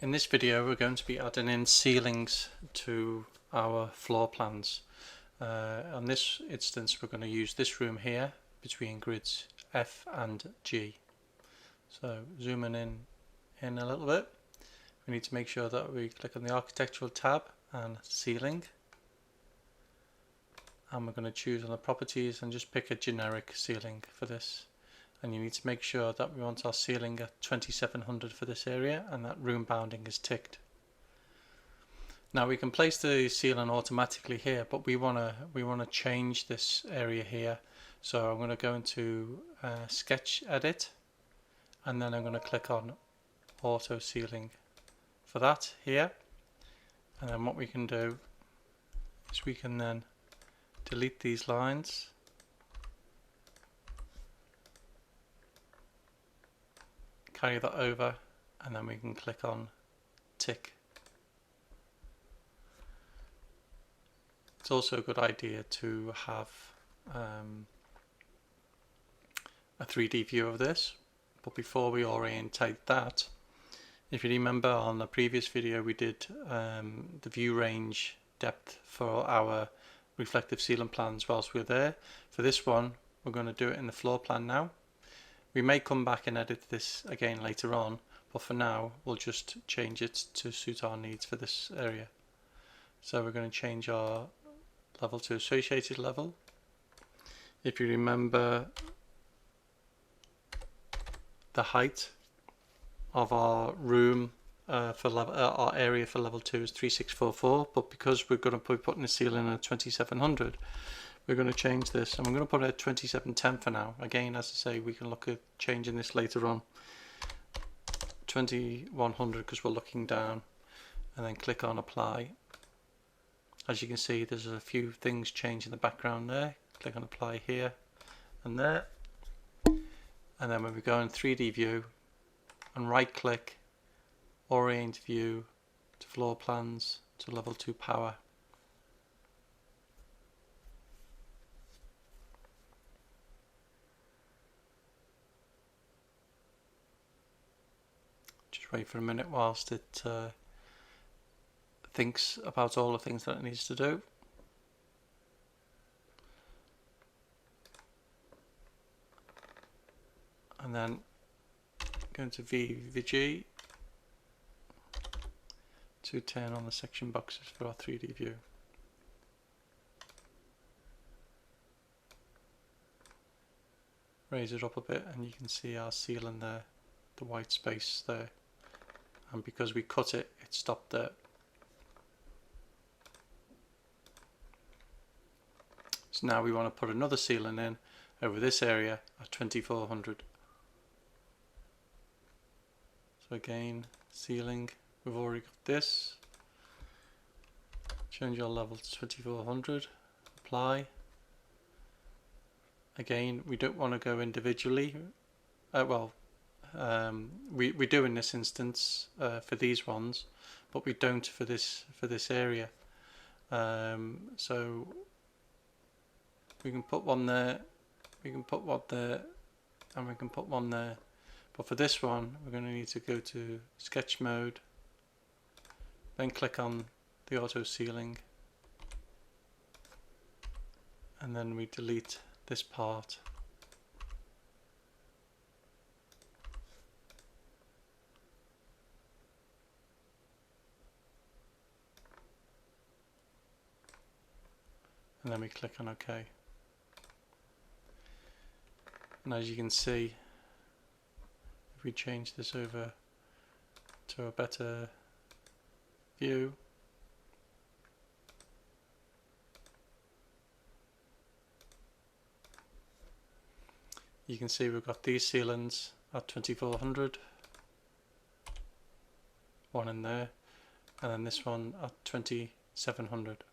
In this video we're going to be adding in ceilings to our floor plans. On this instance we're going to use this room here between grids F and G. So zooming in a little bit, we need to make sure that we click on the architectural tab and ceiling, and we're going to choose on the properties and just pick a generic ceiling for this. And you need to make sure that we want our ceiling at 2700 for this area and that room bounding is ticked. Now we can place the ceiling automatically here, but we want to change this area here. So I'm going to go into sketch edit, and then I'm going to click on auto ceiling for that here. And then what we can do is we can then delete these lines, carry that over, and then we can click on tick. It's also a good idea to have a 3D view of this, but before we orientate that, if you remember on the previous video we did the view range depth for our reflective ceiling plans whilst we're there. For this one we're going to do it in the floor plan now. We may come back and edit this again later on, but for now we'll just change it to suit our needs for this area. So we're going to change our level to associated level. If you remember, the height of our room for our area for level 2 is 3644, but because we're going to be putting the ceiling at 2700, we're going to change this, and we're going to put it at 2710 for now. Again, as I say, we can look at changing this later on. 2100 because we're looking down, and then click on apply. As you can see, there's a few things change in the background there. Click on apply here and there, and then when we go in 3D view and right click, orient view to floor plans to level 2 power. Just wait for a minute whilst it thinks about all the things that it needs to do. And then go into VG to turn on the section boxes for our 3D view. Raise it up a bit and you can see our ceiling there, the white space there, and because we cut it, it stopped there. So now we want to put another ceiling in over this area at 2400. So again, ceiling, we've already got this. Change our level to 2400, apply. Again, we don't want to go individually. We do in this instance for these ones, but we don't for this area. So we can put one there, we can put one there, and we can put one there. But for this one, we're going to need to go to sketch mode, then click on the auto ceiling, and then we delete this part. And then we click on OK. And as you can see, if we change this over to a better view, you can see we've got these ceilings at 2400, one in there, and then this one at 2700.